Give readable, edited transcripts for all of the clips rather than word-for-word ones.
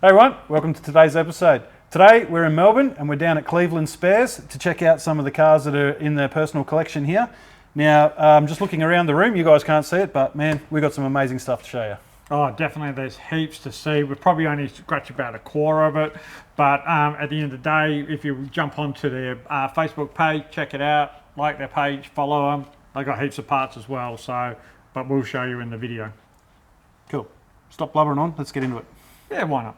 Hey everyone, welcome to today's episode. Today we're in Melbourne and we're down at Cleveland Spares to check out some of the cars that are in their personal collection here. Now, I'm just looking around the room, you guys can't see it, but man, we've got some amazing stuff to show you. Oh, definitely, there's heaps to see. We've probably only scratched about a quarter of it, but at the end of the day, if you jump onto their Facebook page, check it out, like their page, follow them. They've got heaps of parts as well, so, but we'll show you in the video. Cool. Stop blubbering on, let's get into it. Yeah, why not?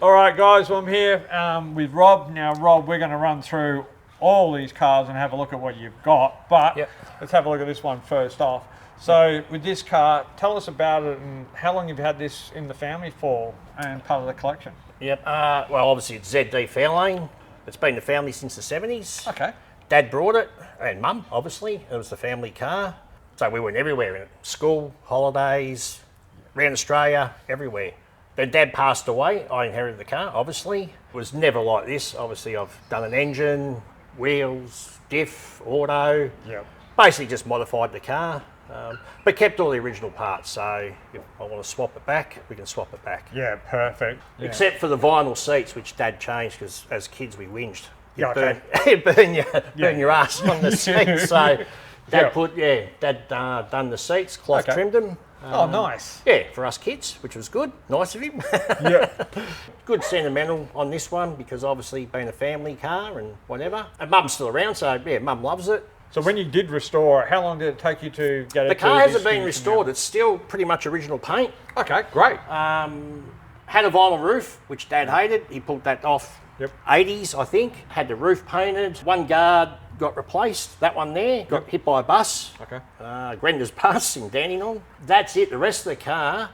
All right, guys, well, I'm here with Rob. Now, Rob, we're going to run through all these cars and have a look at what you've got, but let's have a look at this one first off. So with this car, tell us about it and how long you've had this in the family for and part of the collection. Yep, well, obviously it's ZD Fairlane. It's been in the family since the 70s. Okay. Dad brought it, and Mum, obviously. It was the family car. So we went everywhere in it. School, holidays, around Australia, everywhere. Then Dad passed away. I inherited the car, obviously. It was never like this. Obviously, I've done an engine, wheels, diff, auto. Yep. Basically just modified the car, but kept all the original parts. So if I want to swap it back, we can swap it back. Yeah, perfect. Yeah. Except for the vinyl seats, which Dad changed because as kids we whinged. Yeah, okay. It burn your ass on the seats. So Dad done the seats, cloth trimmed them. Oh, nice. Yeah, for us kids, which was good. Nice of him. Yeah. Good sentimental on this one because obviously being a family car and whatever. And Mum's still around, so yeah, Mum loves it. So when you did restore it, how long did it take you to get it? The car hasn't been restored. It's still pretty much original paint. Okay, great. Had a vinyl roof, which Dad hated. He pulled that off 80s, I think. Had the roof painted. One guard got replaced. That one there got hit by a bus. Okay. Grenda's bus in Dandenong. That's it. The rest of the car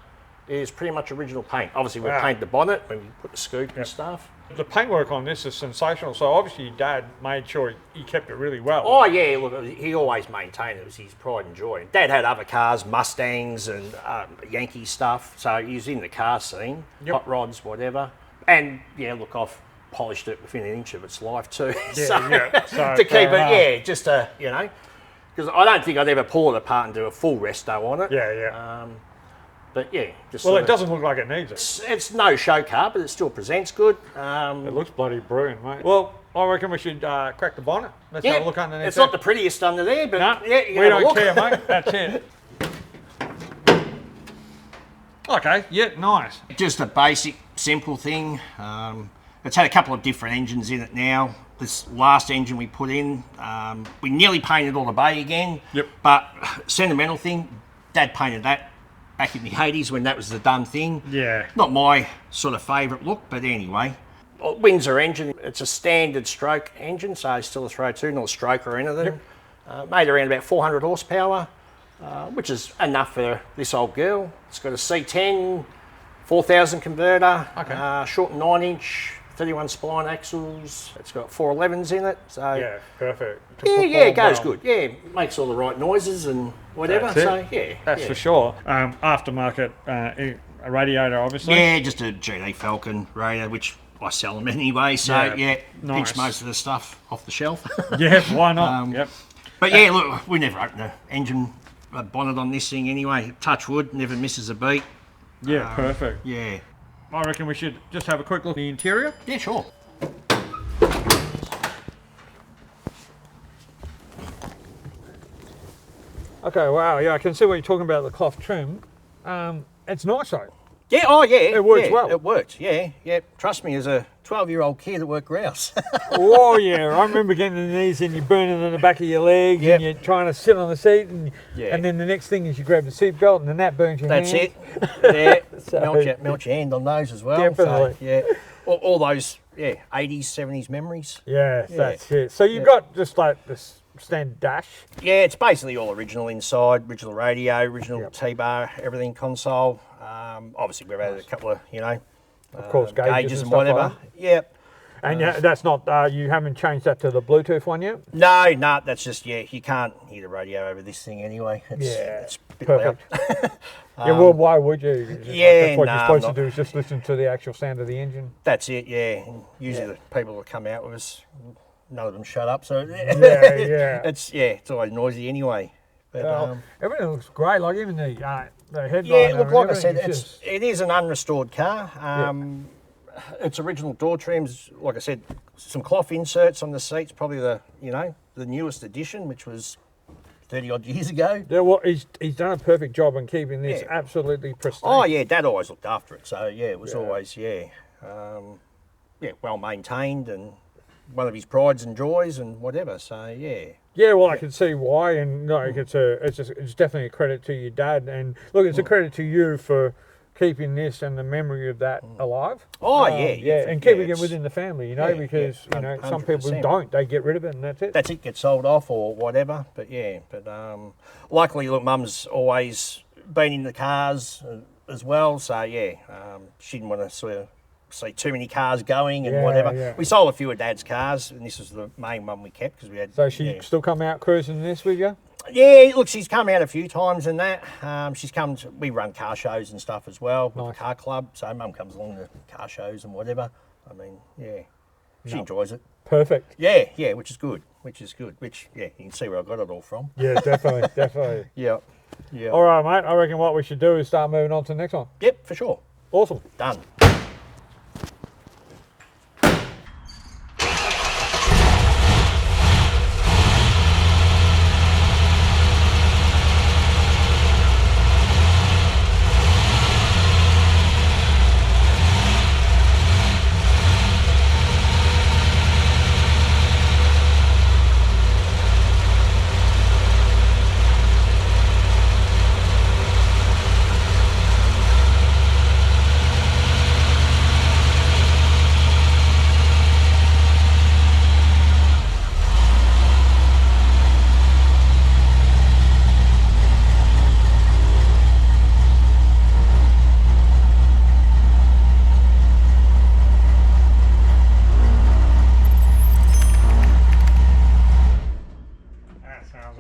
is pretty much original paint. Obviously, we painted the bonnet when we put the scoop and stuff. The paintwork on this is sensational. So obviously, your Dad made sure he kept it really well. Oh yeah, look, he always maintained it. It was his pride and joy. Dad had other cars, Mustangs and Yankee stuff. So he was in the car scene, hot rods, whatever. And yeah, look, I've polished it within an inch of its life too. So to keep it, just to, because I don't think I'd ever pull it apart and do a full resto on it. Yeah. But yeah, just well, it doesn't look like it needs it. It's no show car, but it still presents good. It looks bloody brilliant, mate. Well, I reckon we should crack the bonnet. Let's have a look underneath. It's not the prettiest under there, but we don't care, mate. That's it. Okay, nice. Just a basic, simple thing. It's had a couple of different engines in it now. This last engine we put in, we nearly painted all the bay again. Yep. But sentimental thing, Dad painted that back in the 80s when that was the done thing. Yeah. Not my sort of favourite look, but anyway. Windsor Engine, it's a standard stroke engine, so it's still a throw two, not a stroke or anything. Made around about 400 horsepower, which is enough for this old girl. It's got a C10, 4000 converter, short 9-inch, 31 spline axles. It's got 411s in it. So yeah, perfect. It goes good. Yeah, makes all the right noises and whatever. That's for sure. Aftermarket radiator, obviously. Yeah, just a GD Falcon radiator, which I sell them anyway. So pinch most of the stuff off the shelf. Yeah, why not? But yeah, look, we never opened the engine bonnet on this thing anyway. Touch wood, never misses a beat. Yeah, perfect. Yeah. I reckon we should just have a quick look at the interior. Yeah, sure. Okay, wow, I can see what you're talking about, the cloth trim. It's nice though. Yeah, oh yeah. It works well. It worked, yeah. Trust me, as a 12-year-old kid, it worked grouse. Oh yeah, I remember getting the knees and you're burning in the back of your leg and you're trying to sit on the seat and then the next thing is you grab the seat belt and then that burns your hand. That's it. Yeah, melt your hand on those as well. Definitely. So, yeah, all those 80s, 70s memories. Yeah, that's it. So you've got just like this standard dash. Yeah, it's basically all original inside, original radio, original T-bar, everything console. Obviously we've added a couple of, of course, gauges and whatever. Like yeah. And that's not, you haven't changed that to the Bluetooth one yet? No, that's just, you can't hear the radio over this thing anyway. It's a bit perfect. loud. Yeah, well, why would you? Yeah, what you're supposed to do is just listen to the actual sound of the engine. That's it, yeah. And usually the people that come out with us, none of them shut up, so it's always noisy anyway. But, everything looks great, like even the headliner. Yeah, look, like I said, just... it is an unrestored car. Its original door trims, like I said, some cloth inserts on the seats, probably the newest edition, which was 30 odd years ago. Yeah, well, he's done a perfect job in keeping this absolutely pristine. Oh yeah, Dad always looked after it, so yeah, it was always well maintained and one of his prides and joys and whatever. So yeah. Yeah, well, I can see why, and like it's definitely a credit to your dad, and look, it's a credit to you for keeping this and the memory of that alive. Oh and keeping it within the family, because some people 100%. don't, they get rid of it and that's it. That's it, gets sold off or whatever. But luckily, look, Mum's always been in the cars as well, so she didn't want to sort of see too many cars going and whatever. Yeah. We sold a few of Dad's cars, and this was the main one we kept because we had. So she still come out cruising this with you? Yeah, look, she's come out a few times and that. She's come to, we run car shows and stuff as well with the car club, so Mum comes along to car shows and whatever. I mean, she enjoys it. Perfect. Yeah, which is good. Which you can see where I got it all from. Yeah, definitely. Yeah. All right, mate, I reckon what we should do is start moving on to the next one. Yep, for sure. Awesome. Done.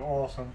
Awesome.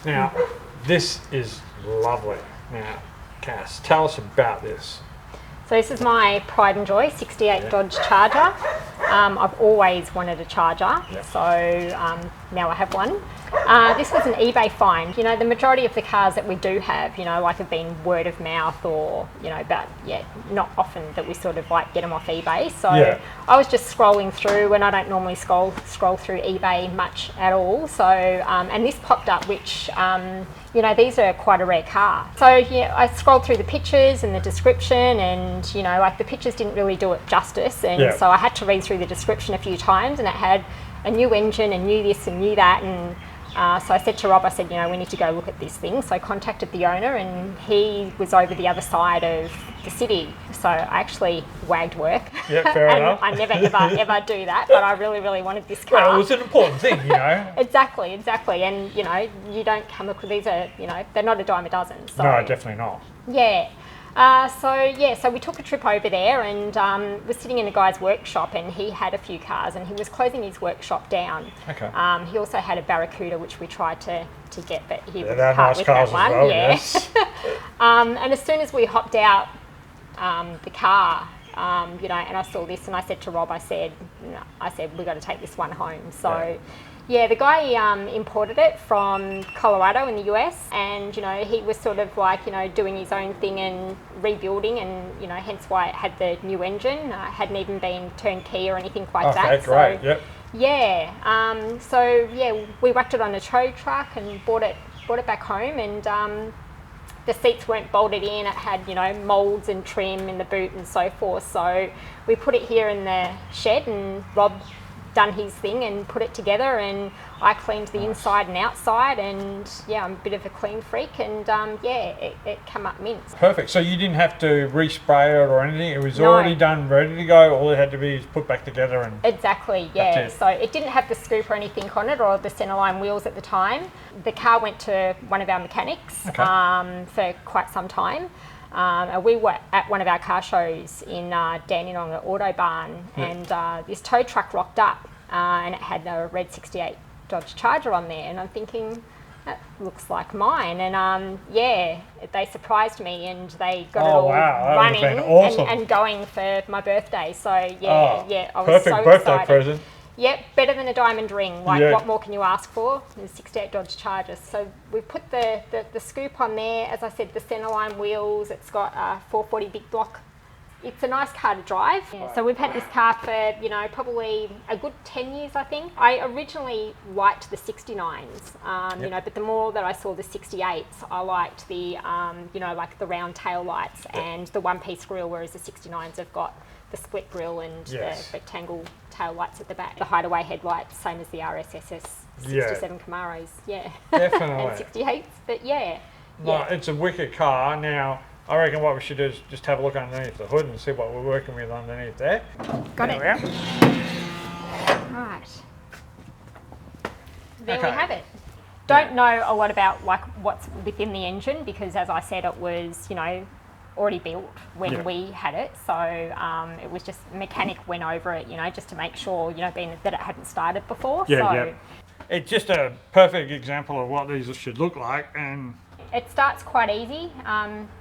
Now, this is lovely. Now, Cass, tell us about this. So this is my pride and joy 68 Dodge Charger. I've always wanted a Charger, so now I have one. This was an eBay find. The majority of the cars that we do have, like have been word of mouth or, but not often that we sort of like get them off eBay. So I was just scrolling through, and I don't normally scroll through eBay much at all. So, and this popped up, which, these are quite a rare car. So I scrolled through the pictures and the description, and, like the pictures didn't really do it justice. And so I had to read through the description a few times, and it had a new engine and new this and new that. And so I said to Rob, we need to go look at this thing. So I contacted the owner, and he was over the other side of the city. So I actually wagged work. Yeah, fair enough. I never, ever do that, but I really, really wanted this car. Well, it was an important thing, Exactly. And, you don't come across, these are, they're not a dime a dozen. So, no, definitely not. Yeah. So we took a trip over there, and was sitting in a guy's workshop, and he had a few cars, and he was closing his workshop down. Okay. He also had a Barracuda, which we tried to get, but he wouldn't they're part nice with cars that one. as well, yes. And as soon as we hopped out the car, you know, and I saw this and I said to Rob, I said, we've got to take this one home. So yeah, the guy imported it from Colorado in the US, and you know, he was sort of like, you know, doing his own thing and rebuilding, and you know, hence why it had the new engine. Hadn't even been turnkey or anything like that. Okay, great. Yep. Yeah. So yeah, we whacked it on a tow truck and brought it back home, and the seats weren't bolted in. It had, you know, moulds and trim in the boot and so forth. So we put it here in the shed, and Rob done his thing and put it together, and I cleaned the inside and outside, and yeah, I'm a bit of a clean freak, and yeah, it came up mint. Perfect. So you didn't have to respray it or anything. It was already done, ready to go. All it had to be is put back together, and exactly, yeah. So it didn't have the scoop or anything on it, or the centerline wheels at the time. The car went to one of our mechanics for quite some time. We were at one of our car shows in Dandenong at Autobarn, and this tow truck rocked up, and it had a red 68 Dodge Charger on there, and I'm thinking, that looks like mine. And yeah, they surprised me, and they got it all running and going for my birthday. So yeah, I was so birthday excited. Present. Yep, better than a diamond ring. Like, what more can you ask for? The 68 Dodge Charger. So we put the scoop on there. As I said, the centerline wheels. It's got a 440 big block. It's a nice car to drive. Yeah, so we've had this car for, you know, probably a good 10 years, I think. I originally liked the 69s, you know, but the more that I saw the 68s, I liked the, you know, like the round tail lights and the one-piece grille, whereas the 69s have got the split grille and the rectangle tail lights at the back. The hideaway headlights, same as the RSSS 67 Camaros, definitely. and 68s, but yeah. No, it's a wicked car. Now, I reckon what we should do is just have a look underneath the hood and see what we're working with underneath there. Got there it. We are. Right. There we have it. Don't know a lot about like what's within the engine, because as I said, it was, you know, already built when we had it, so it was just mechanic went over it, you know, just to make sure, you know, being that it hadn't started before. It's just a perfect example of what these should look like, and it starts quite easy.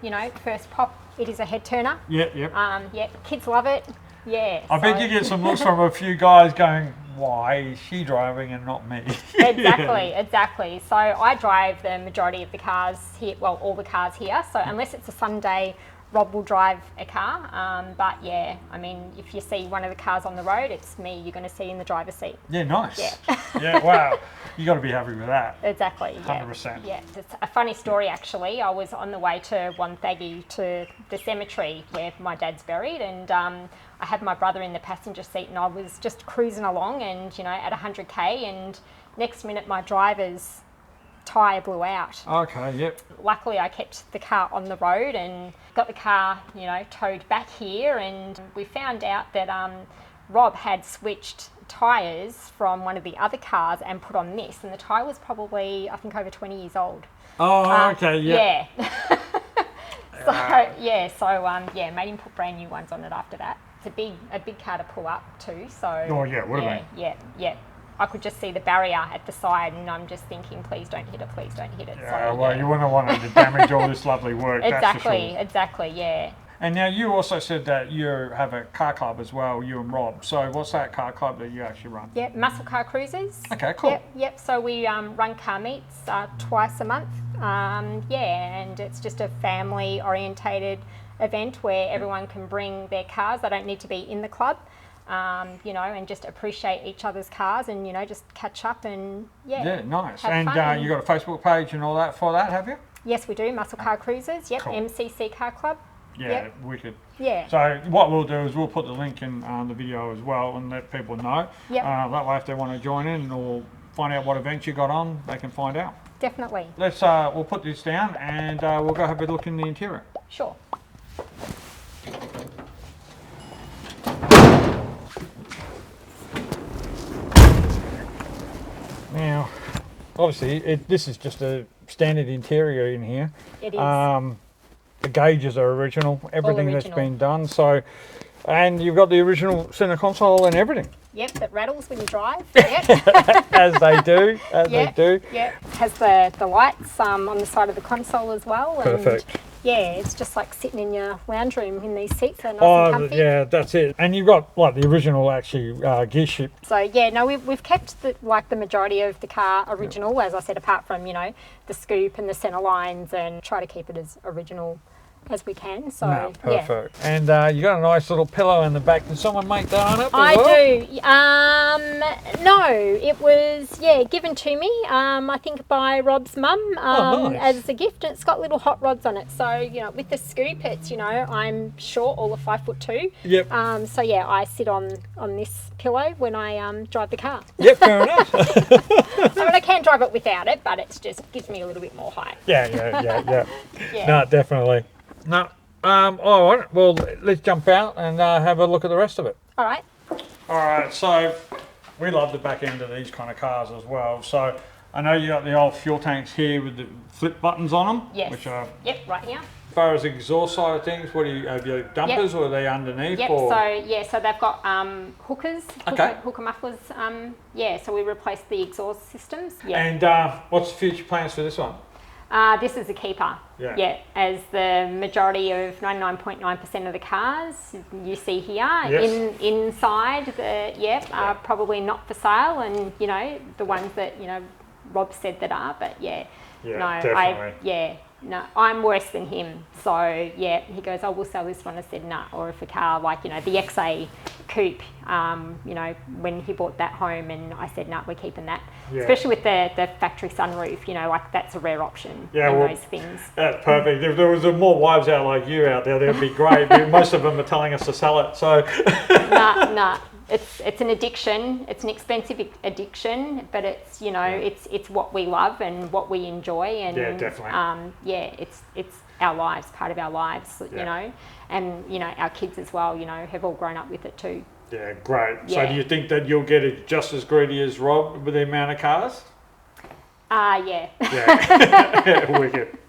You know, first pop, it is a head turner. Yeah, kids love it. Yeah. I bet you get some looks from a few guys going, why is she driving and not me? Exactly. So I drive the majority of the cars here, well, all the cars here. So unless it's a Sunday, Rob will drive a car. But yeah, I mean, if you see one of the cars on the road, it's me you're going to see in the driver's seat. Yeah, nice. Yeah, wow. You got to be happy with that. Exactly. 100%. Yeah, it's a funny story actually. I was on the way to Wonthaggi to the cemetery where my dad's buried, and I had my brother in the passenger seat, and I was just cruising along, and you know, at 100k, and next minute my driver's tyre blew out. Okay, yep. Luckily I kept the car on the road and got the car, you know, towed back here, and we found out that Rob had switched tyres from one of the other cars and put on this, and the tyre was probably, I think, over 20 years old. Oh, okay, yeah. So made him put brand new ones on it after that. It's a big car to pull up too, so. Oh yeah, would have been. Yeah. I could just see the barrier at the side, and I'm just thinking, please don't hit it, please don't hit it. Yeah, so, well, you wouldn't want to damage all this lovely work, that's for sure. Exactly, yeah. And now you also said that you have a car club as well, you and Rob. So what's that car club that you actually run? Yeah, Muscle Car Cruisers. Okay, cool. Yep. So we run car meets twice a month. And it's just a family orientated event where everyone can bring their cars. They don't need to be in the club. You know, and just appreciate each other's cars, and you know, just catch up and nice. And you got a Facebook page and all that for that, have you? Yes, we do. Muscle Car Cruisers. Yep, cool. MCC Car Club. Yeah, wicked. Yeah. So what we'll do is we'll put the link in the video as well and let people know. Yep. That way, if they want to join in or find out what events you got on, they can find out. Definitely. Let's we'll put this down and we'll go have a look in the interior. Sure. Now, obviously, this is just a standard interior in here. It is. The gauges are original, everything that's been done. So, and you've got the original center console and everything. Yep, that rattles when you drive. Yep. As they do, they do. Yep. Has the lights on the side of the console as well. Perfect. And yeah, it's just like sitting in your lounge room in these seats. They're nice and comfy. Yeah, that's it. And you've got like the original actually gear shift. So yeah, no, we've kept the majority of the car original, as I said, apart from the scoop and the centre lines, and try to keep it as original as we can. So No, perfect. Yeah. And you got a nice little pillow in the back. Did someone make that up? I do. No, it was given to me. I think by Rob's mum Nice. as a gift, and it's got little hot rods on it. So with the scoop, it's I'm short, all of 5'2". Yep. So yeah, I sit on this pillow when I drive the car. Yep, fair enough. I mean, I can drive it without it, but it just gives me a little bit more height. Yeah. Yeah. No, definitely. No. All right. Well, let's jump out and have a look at the rest of it. All right. All right. So we love the back end of these kind of cars as well. So I know you got the old fuel tanks here with the flip buttons on them. Yes. Which are. Yep. Right here. As far as the exhaust side of things, what do you have? Your dumpers or are they underneath? Yep. Or? So they've got hookers. Okay. Hooker mufflers. So we replaced the exhaust systems. Yeah. And what's the future plans for this one? This is a keeper. Yeah. As the majority of 99.9% of the cars you see here Yes. inside are probably not for sale, and the ones that Rob said that are, but definitely. I'm worse than him. So he goes, "Oh, we'll sell this one." I said, "Nah." Or if a car like the XA coupe, when he bought that home, and I said, "Nah, we're keeping that." Yeah. Especially with the factory sunroof, that's a rare option. Yeah, in well, those things. That's perfect. If there was more wives out like you out there, that'd be great. But most of them are telling us to sell it. So Nah. It's an addiction. It's an expensive addiction, but it's it's what we love and what we enjoy, and definitely. It's our lives, part of our lives, and our kids as well, have all grown up with it too. Yeah, great. Yeah. So do you think that you'll get it just as greedy as Rob with the amount of cars? Yeah. Yeah. Wicked.